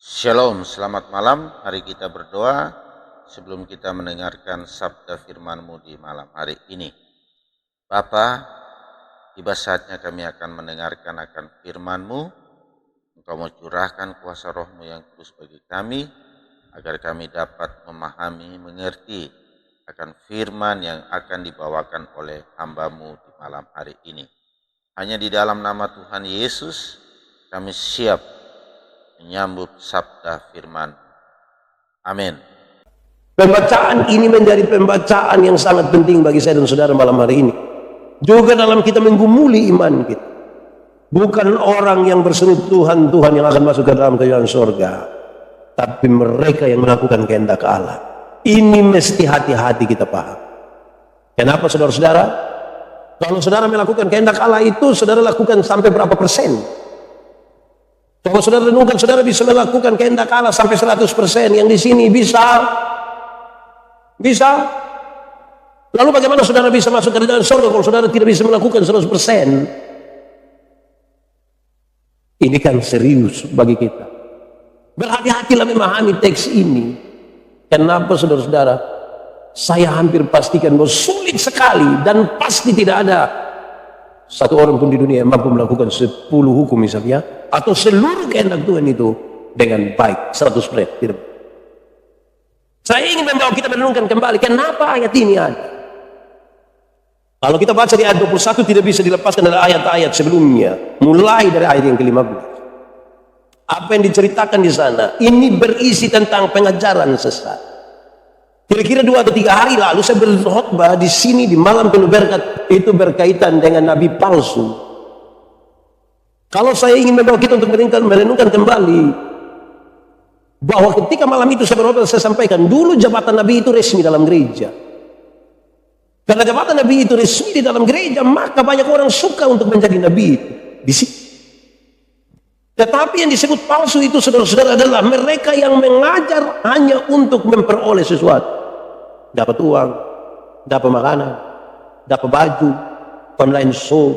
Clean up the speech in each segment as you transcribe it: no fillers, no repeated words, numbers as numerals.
Shalom, selamat malam. Mari kita berdoa sebelum kita mendengarkan sabda firman-Mu di malam hari ini. Bapa, tiba saatnya kami akan mendengarkan akan firman-Mu. Engkau mau curahkan kuasa roh-Mu yang kudus bagi kami, agar kami dapat memahami, mengerti akan firman yang akan dibawakan oleh hamba-Mu di malam hari ini. Hanya di dalam nama Tuhan Yesus, kami siap menyambut sabda firman. Amin. Pembacaan ini menjadi pembacaan yang sangat penting bagi saya dan saudara malam hari ini. Juga dalam kita menggumuli iman kita. Bukan orang yang berseru Tuhan, Tuhan yang akan masuk ke dalam kerajaan surga. Tapi mereka yang melakukan kehendak Allah. Ini mesti hati-hati kita paham. Kenapa saudara-saudara? Kalau saudara melakukan kehendak Allah itu, saudara lakukan sampai berapa persen? Kalau saudara renungkan, saudara bisa melakukan kehendak Allah sampai 100%. Yang di sini bisa. Lalu bagaimana saudara bisa masuk ke dalam surga kalau saudara tidak bisa melakukan 100%? Ini kan serius bagi kita. Berhati-hatilah memahami teks ini. Kenapa saudara-saudara? Saya hampir pastikan bahwa sulit sekali dan pasti tidak ada satu orang pun di dunia yang mampu melakukan 10 hukum misalnya, atau seluruh kehendak Tuhan itu dengan baik 100%. Tidak. Saya ingin membawa kita merenungkan kembali kenapa ayat ini ada. Kalau kita baca di ayat 21 tidak bisa dilepaskan dari ayat-ayat sebelumnya, mulai dari ayat yang ke-15. Apa yang diceritakan di sana ini berisi tentang pengajaran sesat. Kira-kira 2 atau 3 hari lalu saya berkhotbah di sini di malam penuh berkat, itu berkaitan dengan nabi palsu. Kalau saya ingin membawa kita untuk merenungkan kembali bahwa ketika malam itu saya berkhotbah, saya sampaikan dulu jabatan nabi itu resmi dalam gereja. Karena jabatan nabi itu resmi di dalam gereja, maka banyak orang suka untuk menjadi nabi itu di sini. Tetapi yang disebut palsu itu saudara-saudara adalah mereka yang mengajar hanya untuk memperoleh sesuatu. Dapat uang, dapat makanan, dapat baju, online show,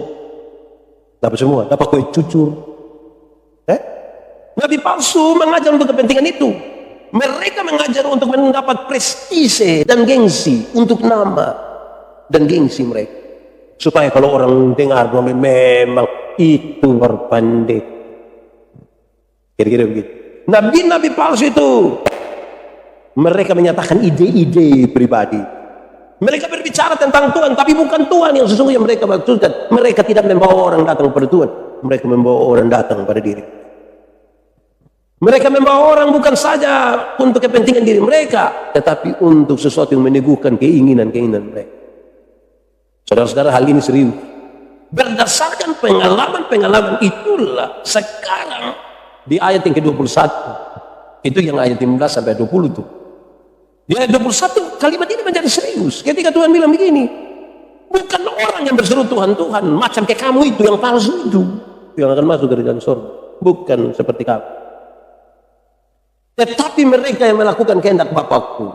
dapat semua, dapat kue cucur. Nabi palsu mengajar untuk kepentingan itu. Mereka mengajar untuk mendapat prestise dan gengsi, untuk nama dan gengsi mereka. Supaya kalau orang dengar memang itu berpandai. Kira-kira begitu. Nabi-nabi palsu itu mereka menyatakan ide-ide pribadi. Mereka berbicara tentang Tuhan, tapi bukan Tuhan yang sesungguhnya mereka maksudkan. Mereka tidak membawa orang datang kepada Tuhan, mereka membawa orang datang pada diri. Mereka membawa orang bukan saja untuk kepentingan diri mereka, tetapi untuk sesuatu yang meneguhkan keinginan-keinginan mereka. Saudara-saudara, hal ini serius. Berdasarkan pengalaman-pengalaman itulah sekarang di ayat yang ke-21, itu yang ayat 15 sampai 20 tuh. Di ayat 21 kalimat ini menjadi serius. Ketika Tuhan bilang begini, bukan orang yang berseru Tuhan, Tuhan, macam kayak kamu itu yang palsu itu yang akan masuk ke dalam surga. Bukan seperti kamu. Tetapi mereka yang melakukan kehendak Bapakku.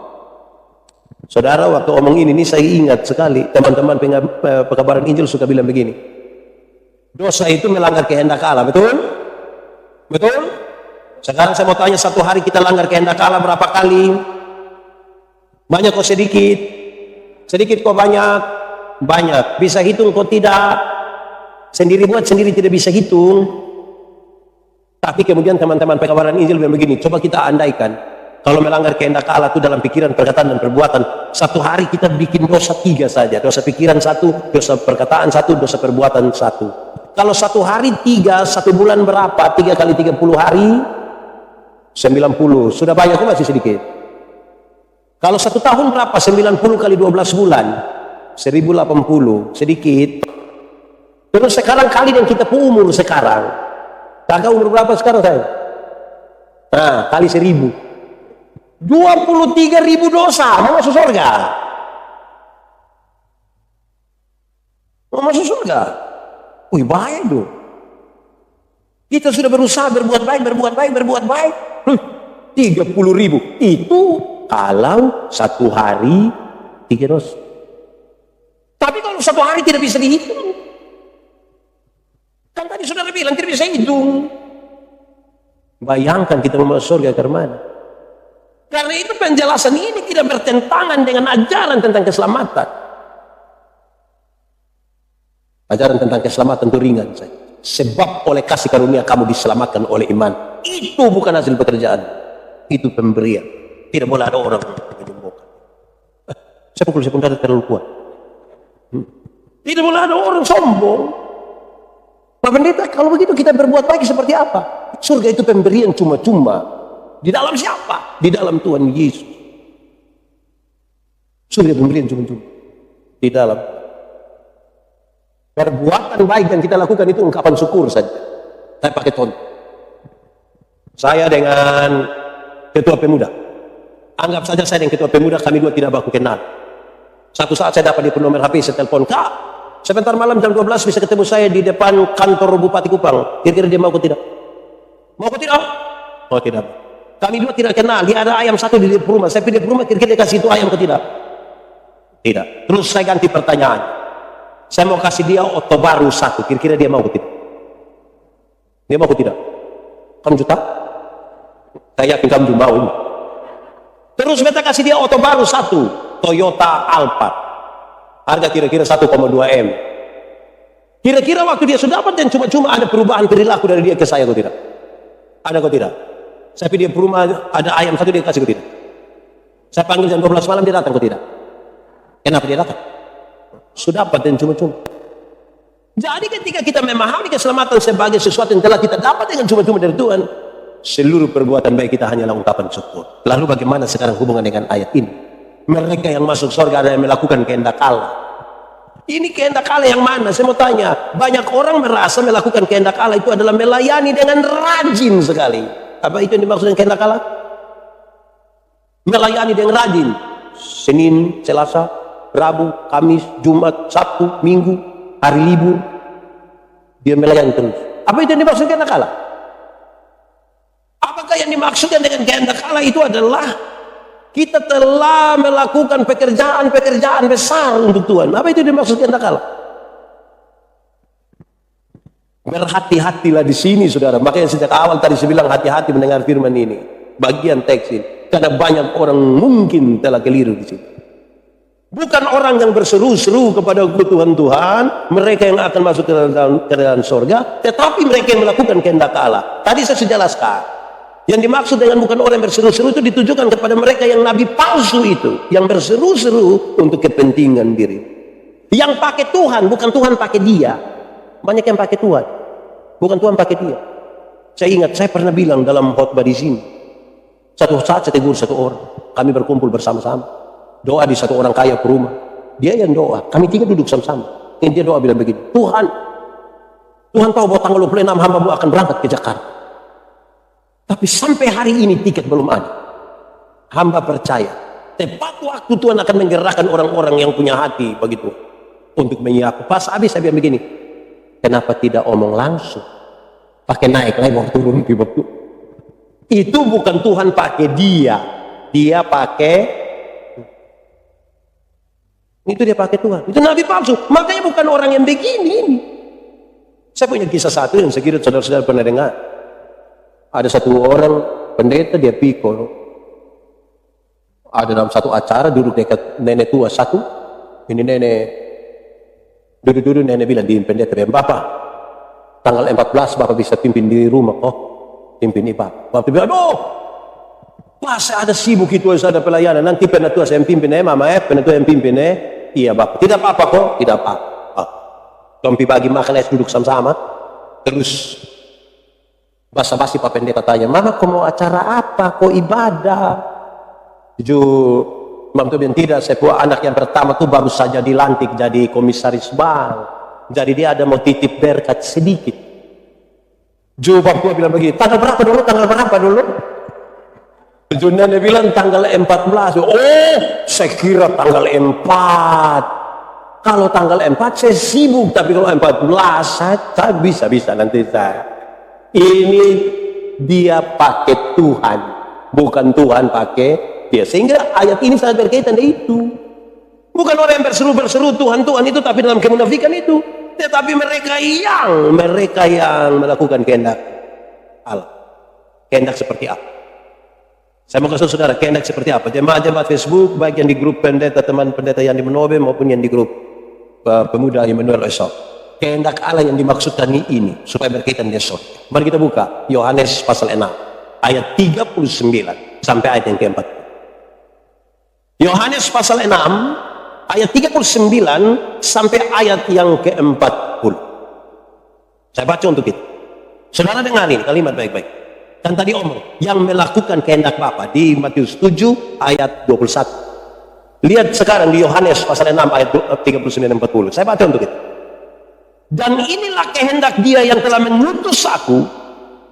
Saudara, waktu omong ini saya ingat sekali teman-teman pekabaran Injil suka bilang begini. Dosa itu melanggar kehendak Allah, betul? Betul? Sekarang saya mau tanya, satu hari kita langgar kehendak Allah berapa kali? Banyak kok sedikit? Sedikit kok banyak? Banyak. Bisa hitung kok tidak? Sendiri buat sendiri tidak bisa hitung. Tapi kemudian teman-teman pekabaran Injil bilang begini, coba kita andaikan kalau melanggar kehendak Allah itu dalam pikiran, perkataan, dan perbuatan, satu hari kita bikin dosa 3 saja. Dosa pikiran 1, dosa perkataan 1, dosa perbuatan 1. Kalau satu hari 3, 1 bulan berapa? 3 kali 30 hari? 90. Sudah banyak kok, masih sedikit. Kalau 1 tahun berapa? 90 kali 12 bulan? 1080. Sedikit. Terus sekarang kali yang kita umur sekarang. Kakak umur berapa sekarang saya? Nah, kali 1000. 23.000 dosa. Mau masuk surga? Mau masuk surga? Wih, bahaya itu. Kita sudah berusaha berbuat baik. 30.000. Itu kalau satu hari 3 dosa. Tapi kalau satu hari tidak bisa dihitung. Kan tadi saudara bilang tidak bisa hitung. Bayangkan kita mau masuk surga ke mana? Karena itu penjelasan ini tidak bertentangan dengan ajaran tentang keselamatan. Ajaran tentang keselamatan itu ringan saja. Sebab oleh kasih karunia kamu diselamatkan oleh iman. Itu bukan hasil pekerjaan. Itu pemberian. Tidak boleh ada orang menyombongkan. Saya pukul sebentar terlalu kuat. Tidak boleh ada orang sombong. Pak Pendeta, kalau begitu kita berbuat baik seperti apa? Surga itu pemberian cuma-cuma. Di dalam siapa? Di dalam Tuhan Yesus. Surga pemberian cuma-cuma. Di dalam perbuatan baik yang kita lakukan itu ungkapan syukur saja. Saya pakai contoh. Saya dengan ketua pemuda. Anggap saja saya dengan ketua pemuda, kami dua tidak baku kenal. Satu saat saya dapat di nomor HP, saya telepon, Kak, sebentar malam jam 12 bisa ketemu saya di depan kantor Bupati Kupang. Kira-kira dia mau atau tidak? Mau atau tidak? Oh tidak. Kami dua tidak kenal. Dia ada ayam satu di rumah. Saya pilih rumah, kira-kira dia kasih itu ayam atau tidak? Tidak. Terus saya ganti pertanyaan. Saya mau kasih dia oto baru satu. Kira-kira dia mau atau tidak? Dia mau atau tidak? Kamu juta? Saya yakin kamu juga mau. Terus kita kasih dia oto baru satu. Toyota Alphard. Harga kira-kira 1,2 M. Kira-kira waktu dia sudah dapat dan cuma-cuma ada perubahan perilaku dari dia ke saya atau tidak? Ada atau tidak? Saya pergi dia ke rumah, ada ayam satu dia kasih atau tidak? Saya panggil jam 12 malam dia datang atau tidak? Kenapa dia datang? Sudah dapat dan cuma-cuma. Jadi ketika kita memahami keselamatan sebagai sesuatu yang telah kita dapat dengan cuma-cuma dari Tuhan, seluruh perbuatan baik kita hanyalah ungkapan syukur. Lalu bagaimana sekarang hubungan dengan ayat ini? Mereka yang masuk surga ada yang melakukan kehendak Allah. Ini kehendak Allah yang mana? Saya mau tanya. Banyak orang merasa melakukan kehendak Allah itu adalah melayani dengan rajin sekali. Apa itu yang dimaksud dengan kehendak Allah? Melayani dengan rajin. Senin, Selasa, Rabu, Kamis, Jumat, Sabtu, Minggu, hari libur. Dia melayani terus. Apa itu yang dimaksud kehendak Allah? Apakah yang dimaksudkan dengan kehendak Allah itu adalah kita telah melakukan pekerjaan-pekerjaan besar untuk Tuhan? Apa itu dimaksud kehendak Allah? Berhati-hatilah di sini, saudara. Makanya sejak awal tadi saya bilang hati-hati mendengar firman ini. Bagian teks ini. Karena banyak orang mungkin telah keliru di sini. Bukan orang yang berseru-seru kepada Tuhan, mereka yang akan masuk ke dalam surga, tetapi mereka yang melakukan kehendak Allah. Tadi saya sudah jelaskan. Yang dimaksud dengan bukan orang yang berseru-seru itu ditujukan kepada mereka yang nabi palsu itu, yang berseru-seru untuk kepentingan diri. Yang pakai Tuhan, bukan Tuhan pakai dia. Banyak yang pakai Tuhan, bukan Tuhan pakai dia. Saya ingat, saya pernah bilang dalam khotbah di sini. Satu saat saya tegur satu orang, kami berkumpul bersama-sama. Doa di satu orang kaya ke rumah. Dia yang doa, kami tiga duduk sama-sama. Dan dia doa bilang begini, Tuhan tahu bahwa tanggal 26 hamba-Mu akan berangkat ke Jakarta. Tapi sampai hari ini tiket belum ada. Hamba percaya tepat waktu Tuhan akan menggerakkan orang-orang yang punya hati begitu untuk menyiapkan. Pas habis saya bilang begini, kenapa tidak omong langsung? Pakai naik lebar turun tiba-tiba. Itu bukan Tuhan pakai dia. Dia pakai itu, dia pakai Tuhan. Itu nabi palsu. Makanya bukan orang yang begini ini. Saya punya kisah satu yang saya kira saudara-saudara pernah dengar. Ada satu orang pendeta, dia pikul. Ada dalam satu acara duduk dekat nenek tua satu. Ini nenek duduk-duduk, nenek bilang di pendeta, Bapak tanggal 14 Bapak bisa pimpin di rumah. Oh, pimpin ibadah. Bapak bilang, aduh, pas ada sibuk itu, ada pelayanan. Nanti penatua saya yang pimpin, mama penatua yang pimpin. Iya Bapak, tidak apa-apa kok, tidak apa-apa. Tompi bagi makan es duduk sama-sama. Terus basa-basi Pak Pendeta tanya, Mama kau mau acara apa? Kau ibadah? Jujur, Imam Tubian tidak, saya punya anak yang pertama tuh baru saja dilantik jadi komisaris bank. Jadi dia ada mau titip berkat sedikit. Jujur Bapak bilang begini, tanggal berapa dulu? Tanggal berapa dulu? Jujur nenek bilang tanggal 14. Oh, saya kira tanggal 4. Kalau tanggal 4 saya sibuk, tapi kalau 14 saya bisa nanti saya. Ini dia pakai Tuhan, bukan Tuhan pakai dia. Sehingga ayat ini sangat berkaitan dengan itu. Bukan orang yang berseru-berseru Tuhan itu, tapi dalam kemunafikan itu. Tetapi mereka yang melakukan kehendak Allah. Kehendak seperti apa? Saya mau kasih saudara kehendak seperti apa? Jemaat-jemaat Facebook, baik yang di grup pendeta, teman pendeta yang di Menobe maupun yang di grup pemuda Immanuel Esok. Kehendak Allah yang dimaksudkan ini supaya berkaitan dengan surga. Mari kita buka Yohanes pasal 6 ayat 39 sampai ayat yang keempat. Yohanes pasal 6 ayat 39 sampai ayat yang ke-40. Saya baca untuk kita. Saudara dengar ini kalimat baik-baik. Kan tadi omong, yang melakukan kehendak Bapa di Matius 7 ayat 21. Lihat sekarang di Yohanes pasal 6 ayat 39-40. Saya baca untuk itu. Dan inilah kehendak Dia yang telah mengutus aku,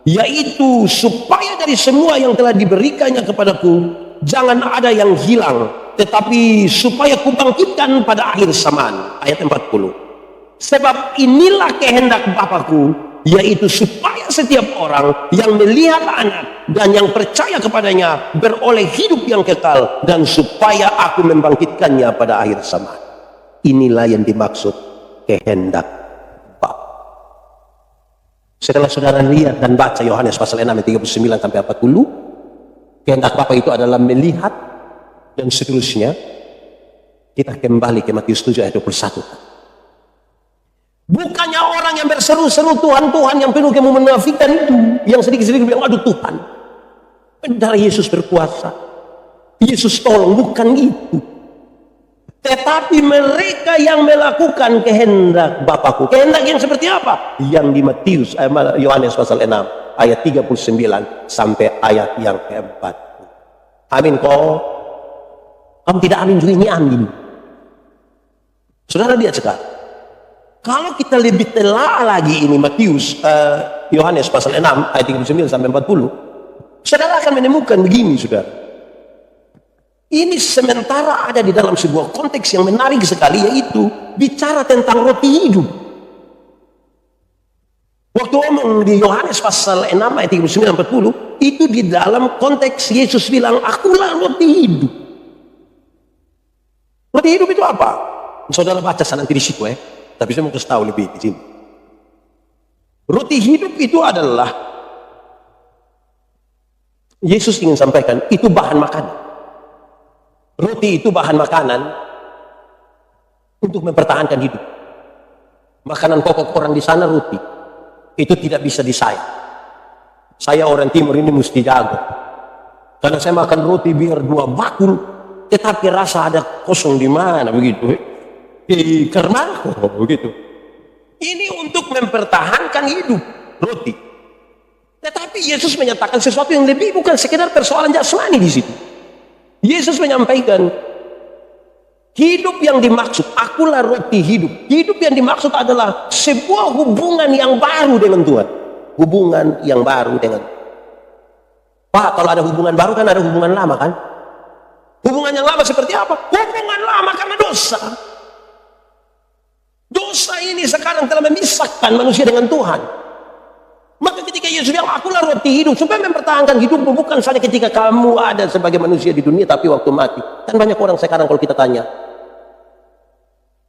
yaitu supaya dari semua yang telah diberikannya kepadaku, jangan ada yang hilang, tetapi supaya kubangkitkan pada akhir zaman. Ayat 40. Sebab inilah kehendak Bapa-Ku, yaitu supaya setiap orang yang melihat anak dan yang percaya kepadanya beroleh hidup yang kekal, dan supaya aku membangkitkannya pada akhir zaman. Inilah yang dimaksud kehendak Bapa. Setelah saudara lihat dan baca Yohanes pasal 6 ayat 39 sampai 40, kehendak Bapa itu adalah melihat dan seterusnya. Kita kembali ke Matius 7 ayat 21. Bukannya orang yang berseru-seru Tuhan, Tuhan, yang penuh kamu menafikan itu, yang sedikit-sedikit bilang, aduh Tuhan, darah Yesus berkuasa, Yesus tolong, bukan itu. Tetapi mereka yang melakukan kehendak Bapa-Ku. Kehendak yang seperti apa? Yang di Matius, Yohanes pasal 6 ayat 39 sampai ayat yang keempat. Amin kok. Kamu tidak amin juga, ini amin. Saudara lihat sekarang. Kalau kita lebih telah lagi ini Matius, Yohanes pasal 6 ayat 39 sampai 40, saudara akan menemukan begini, saudara. Ini sementara ada di dalam sebuah konteks yang menarik sekali, yaitu bicara tentang roti hidup. Waktu omong di Yohanes pasal 6 ayat 39 sampai 40, itu di dalam konteks Yesus bilang, akulah roti hidup. Roti hidup itu apa? Saudara baca nanti di situ tapi saya mau kasih tahu lebih di sini. Roti hidup itu adalah, Yesus ingin sampaikan, itu bahan makanan. Roti itu bahan makanan untuk mempertahankan hidup. Makanan pokok orang di sana roti. Itu tidak bisa disayang. Saya orang timur ini mesti jago. Karena saya makan roti biar 2 bakul, tetapi rasa ada kosong di mana begitu. Karena begitu. Ini untuk mempertahankan hidup roti. Tetapi Yesus menyatakan sesuatu yang lebih, bukan sekedar persoalan jasmani di situ. Yesus menyampaikan hidup yang dimaksud, akulah roti hidup. Hidup yang dimaksud adalah sebuah hubungan yang baru dengan Tuhan. Hubungan yang baru dengan Pak, kalau ada hubungan baru kan ada hubungan lama kan? Hubungan yang lama seperti apa? Hubungan lama karena dosa. Dosa ini sekarang telah memisahkan manusia dengan Tuhan. Maka ketika Yesus bilang, akulah roti hidup, supaya mempertahankan hidupmu, bukan saja ketika kamu ada sebagai manusia di dunia, tapi waktu mati. Kan banyak orang sekarang kalau kita tanya,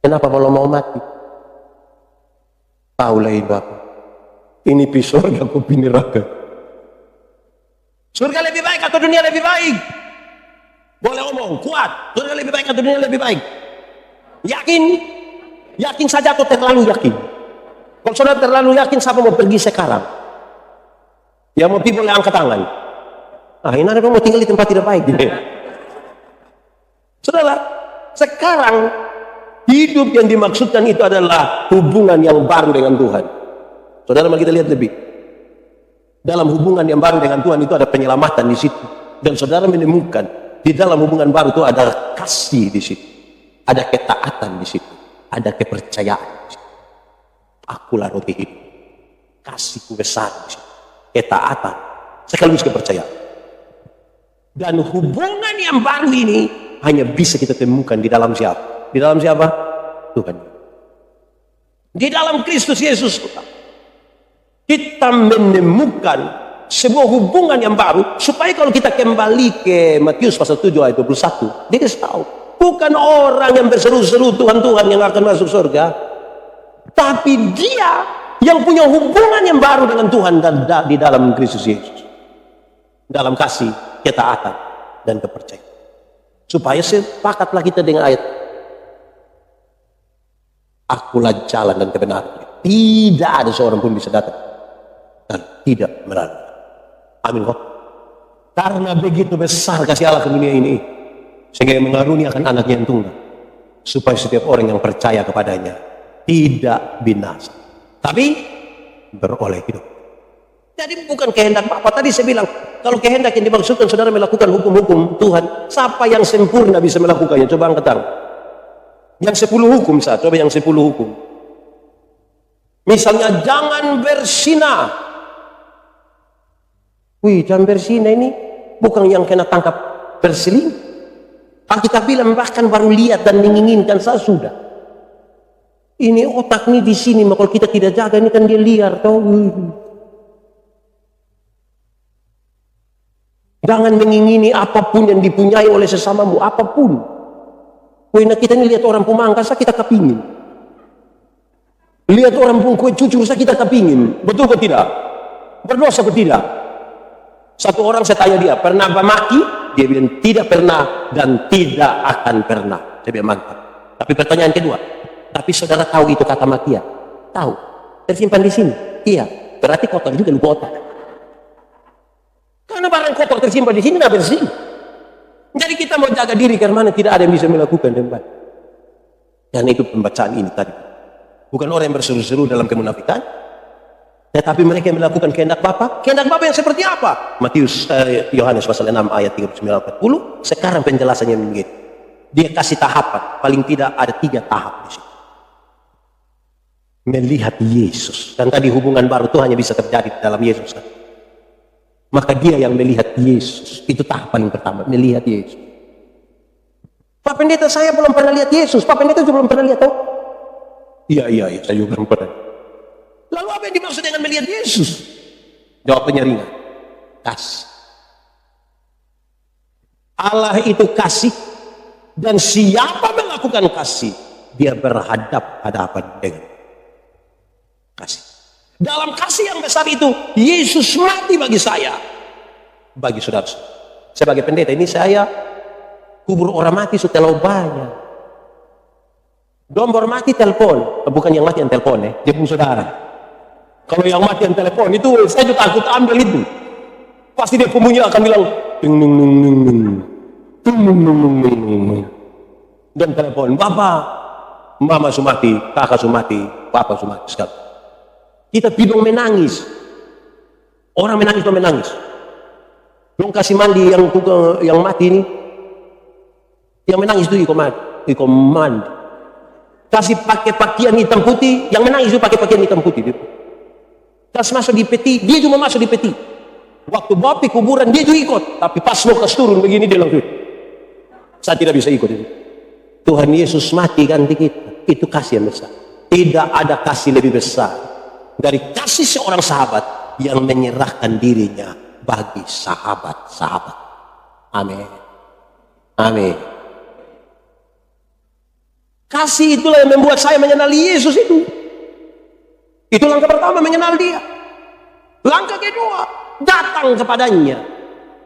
kenapa kalau mau mati? Tahulah Bapak, ini pi surga, aku pi neraka. Surga lebih baik atau dunia lebih baik? Boleh omong, kuat. Surga lebih baik atau dunia lebih baik? Yakin? Yakin saja atau terlalu yakin? Kalau saudara terlalu yakin, siapa mau pergi sekarang? Yang mau pergi boleh angkat tangan. Ini ada yang mau tinggal di tempat tidak baik. Saudara, sekarang hidup yang dimaksudkan itu adalah hubungan yang baru dengan Tuhan. Saudara, mari kita lihat lebih. Dalam hubungan yang baru dengan Tuhan itu ada penyelamatan di situ. Dan saudara menemukan di dalam hubungan baru itu ada kasih di situ. Ada ketaatan di situ. Ada kepercayaan. Akulah roti hidup. Kasihku besar. Ketaatan. Sekaligus kepercayaan. Dan hubungan yang baru ini hanya bisa kita temukan di dalam siapa? Di dalam siapa? Tuhan. Di dalam Kristus Yesus. Kita menemukan sebuah hubungan yang baru, supaya kalau kita kembali ke Matius pasal 7 ayat 21, dia kasih tahu, bukan orang yang berseru-seru Tuhan-Tuhan yang akan masuk surga, tapi dia yang punya hubungan yang baru dengan Tuhan dan di dalam Kristus Yesus. dalam kasih, ketaatan, dan kepercayaan. Supaya sepakatlah kita dengan ayat, akulah jalan dan kebenaran. Tidak ada seorang pun bisa datang dan tidak melalui. Amin. Karena begitu besar kasih Allah ke dunia ini, sehingga mengaruniakan anaknya yang tunggal, supaya setiap orang yang percaya kepadanya tidak binasa, tapi beroleh hidup. Jadi bukan kehendak Bapa. Tadi saya bilang, kalau kehendak yang dimaksudkan saudara melakukan hukum-hukum Tuhan, siapa yang sempurna bisa melakukannya? Coba angkat tangan. Yang 10 hukum saja, coba yang 10 hukum. Misalnya jangan berzina. Wih, jangan berzina ini bukan yang kena tangkap berselingkuh. Alkitab bilang bahkan baru lihat dan menginginkan saya sudah. Ini otak ini di sini, maka kalau kita tidak jaga ini kan dia liar toh. Jangan mengingini apapun yang dipunyai oleh sesamamu, apapun. Wih, kita ini lihat orang pemangkas, kita kepingin. Lihat orang pun kue cucur, kita kepingin. Betul atau tidak? Berdosa atau tidak? Satu orang saya tanya dia, pernah maki? Dia bilang tidak pernah dan tidak akan pernah. Saya bilang mantap. Tapi pertanyaan kedua, tapi saudara tahu itu kata makia? Tahu. Tersimpan di sini? Iya. Berarti kotor juga lupa otak. Karena barang kotor tersimpan di sini, tidak bersih. Jadi kita mau jaga diri karena tidak ada yang bisa melakukan dengan baik. Dan itu pembacaan ini tadi. Bukan orang yang berseru-seru dalam kemunafikan, tetapi mereka yang melakukan kehendak Bapa. Kehendak Bapa yang seperti apa? Yohanes pasal 6 ayat 39-40. Sekarang penjelasannya begitu. Dia kasih tahapan. Paling tidak ada 3 tahap di situ. Melihat Yesus. Dan tadi hubungan baru itu hanya bisa terjadi dalam Yesus. Kan? Maka dia yang melihat Yesus. Itu tahap paling pertama. Melihat Yesus. Pak Pendeta, saya belum pernah lihat Yesus. Pak Pendeta juga belum pernah lihat. Oh? Iya, saya juga belum pernah. Lalu apa yang dimaksud dengan melihat Yesus? Jawabannya ringan. Kasih. Allah itu kasih. Dan siapa melakukan kasih, dia berhadap-hadapan dengan kasih. Dalam kasih yang besar itu, Yesus mati bagi saya, bagi saudara. Sebagai pendeta ini saya kubur orang mati setelah banyak. Dombor mati telepon, bukan yang mati yang telepon dia pun saudara. Kalau yang mati yang telepon itu saya juga takut ambil itu. Pasti dia pembunyi akan bilang ding ding ding ding ding ding. Dan telepon, Bapak, Mama sumati, Kakak sumati, Papa sumati sekali. Kita pidong menangis. Orang menangis itu menangis. Belum kasih mandi yang mati ini. Yang menangis itu ikut mandi. Kasih pakai pakaian hitam putih, yang menangis itu pakai pakaian hitam putih. Kasih masuk di peti, dia juga masuk di peti. Waktu bawa kuburan dia juga ikut, tapi pas Lukas turun begini dia langsung. Saya tidak bisa ikut itu. Tuhan Yesus mati ganti kita. Itu kasih yang besar. Tidak ada kasih lebih besar dari kasih seorang sahabat yang menyerahkan dirinya bagi sahabat-sahabat. Amin. Amin. Kasih itulah yang membuat saya mengenali Yesus itu. Itu langkah pertama, mengenal dia. Langkah kedua, datang kepadanya.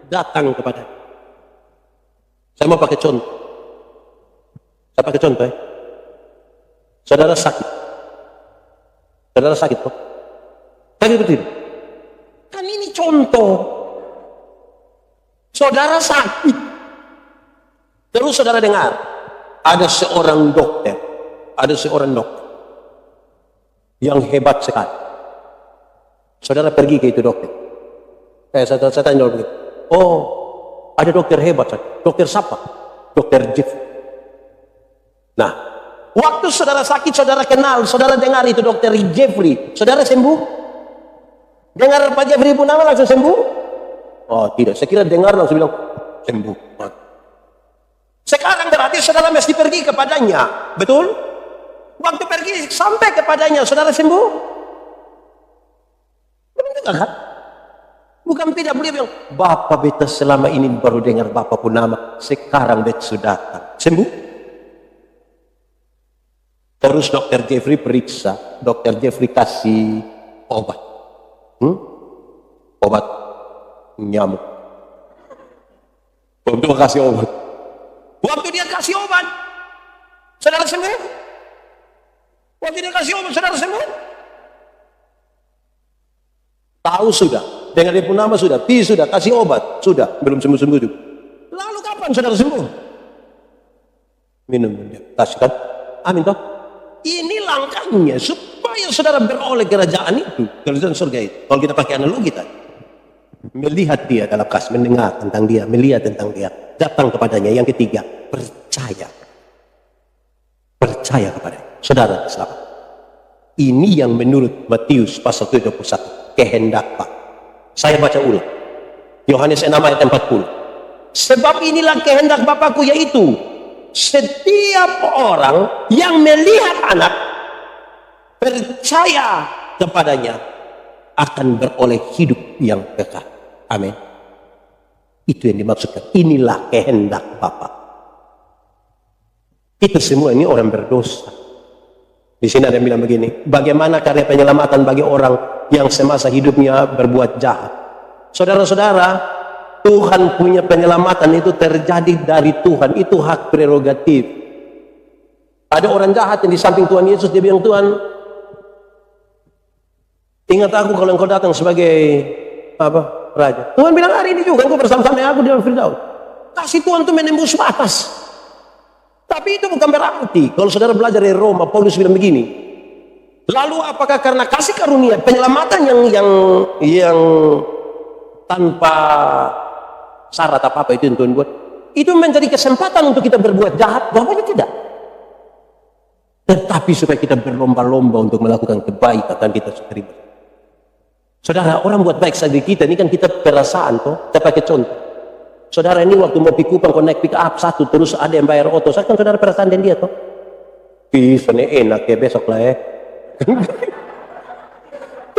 Datang kepadanya. Saya mau pakai contoh. Saya pakai contoh ya. Saudara sakit. Saudara sakit kok. Sakit betul. Kan ini contoh. Saudara sakit. Terus saudara dengar. Ada seorang dokter yang hebat sekali. Saudara pergi ke itu dokter. Saya tanya begitu. Oh, ada dokter hebat. Dokter siapa? Dokter Jeff. Nah, waktu saudara sakit, saudara kenal, saudara dengar itu dokter Jeffrey. Saudara sembuh? Dengar Pak Jeffrey pun nama langsung sembuh? Oh tidak, saya kira dengar langsung bilang sembuh. Sekarang berarti saudara mesti pergi kepadanya, betul? Waktu pergi sampai kepadanya, saudara sembuh? Betul kan? Bukan tidak boleh bilang, Bapak beta selama ini baru dengar Bapak pun nama, sekarang beta sudah datang. Sembuh? Terus dokter Jeffrey periksa, dokter Jeffrey kasih obat. Obat nyamuk. untuk kasih obat. Waktu dia kasih obat, saudara sembuh. Waktu dia kasih obat, saudara sembuh. Tahu sudah, dengan dia pun nama sudah, sudah kasih obat, sudah belum sembuh-sembuh juga. Lalu kapan saudara sembuh? Minum dia, kasihkan. Amin toh. Ini langkahnya supaya saudara beroleh kerajaan itu, kerajaan surga itu. Kalau kita pakai analogi tadi, melihat dia dalam kasih, mendengar tentang dia, melihat tentang dia, datang kepadanya. Yang ketiga, percaya. Percaya kepadanya. Saudara selamat. Ini yang menurut Matius pasal 21, kehendak Bapa. Saya baca ulang. Yohanes 6 ayat 40. Sebab inilah kehendak Bapakku, yaitu setiap orang yang melihat anak, percaya kepadanya, akan beroleh hidup yang kekal. Amin. Itu yang dimaksudkan. Inilah kehendak Bapa. Kita semua ini orang berdosa. Di sini ada yang bilang begini, bagaimana karya penyelamatan bagi orang yang semasa hidupnya berbuat jahat? Saudara-saudara, Tuhan punya penyelamatan itu terjadi dari Tuhan. Itu hak prerogatif. Ada orang jahat yang di samping Tuhan Yesus, dia bilang, Tuhan, ingat aku kalau engkau datang sebagai raja. Tuhan bilang, hari ini juga engkau bersama-sama aku di dalam Firdaus. Kasih Tuhan itu menembus batas. Tapi itu bukan berarti, kalau saudara belajar dari Roma, Paulus bilang begini, lalu apakah karena kasih karunia, penyelamatan yang tanpa syarat apa-apa itu yang Tuhan buat, itu menjadi kesempatan untuk kita berbuat jahat? Jawabannya tidak. Tetapi supaya kita berlomba-lomba untuk melakukan kebaikan dan kita terima. Saudara, orang buat baik saja kita, ini kan kita perasaan toh. Saya pakai contoh. Saudara ini waktu mau pikupang connect pick up satu, terus ada yang bayar oto, saya kan saudara perasaan dan dia toh. Bisa nih enak ya besok lah ya.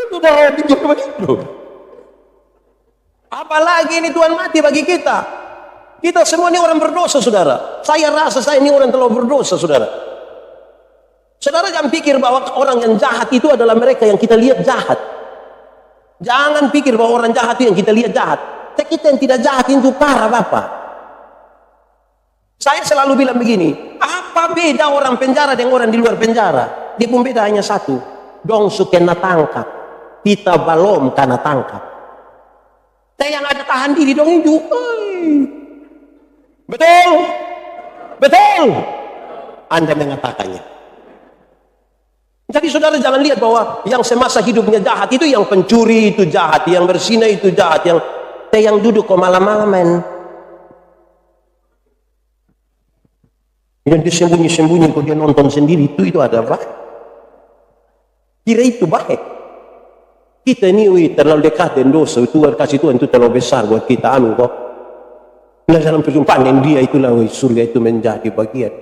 Saudara pikir begitu. Apalagi ini Tuhan mati bagi kita. Kita semua ini orang berdosa, saudara. Saya rasa saya ini orang terlalu berdosa, saudara. Saudara jangan pikir bahwa orang yang jahat itu adalah mereka yang kita lihat jahat. Jangan pikir bahwa orang jahat itu yang kita lihat jahat. Kita yang tidak jahat itu parah, Bapak. Saya selalu bilang begini, apa beda orang penjara dengan orang di luar penjara? Dia pun beda hanya satu. Dong su kena tangkap, kita balom karena tangkap. Yang ada tahan diri dong itu. Betul? Betul? Anda mengatakannya. Jadi saudara jangan lihat bahwa yang semasa hidupnya jahat itu yang pencuri itu jahat, yang berzina itu jahat, yang duduk kok malam-malaman. Yang disembunyi-sembunyi kok dia nonton sendiri itu ada apa? Kira itu baik. Kita ini terlalu dekat dengan dosa, Tuhan kasih Tuhan itu terlalu besar buat kita, amin kok. Nah dalam perjumpaan dengan dia itulah surga itu menjadi bagian.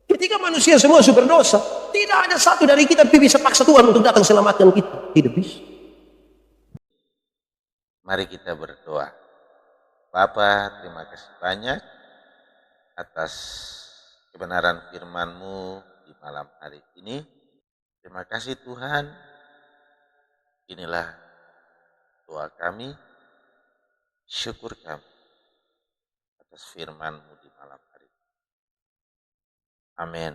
Ketika manusia semua super dosa, tidak ada satu dari kita bisa paksa Tuhan untuk datang selamatkan kita. Tidak bisa. Mari kita berdoa. Bapa, terima kasih banyak atas kebenaran firman-Mu di malam hari ini. Terima kasih Tuhan. Inilah doa kami, syukur kami atas firman-Mu di malam hari ini. Amin.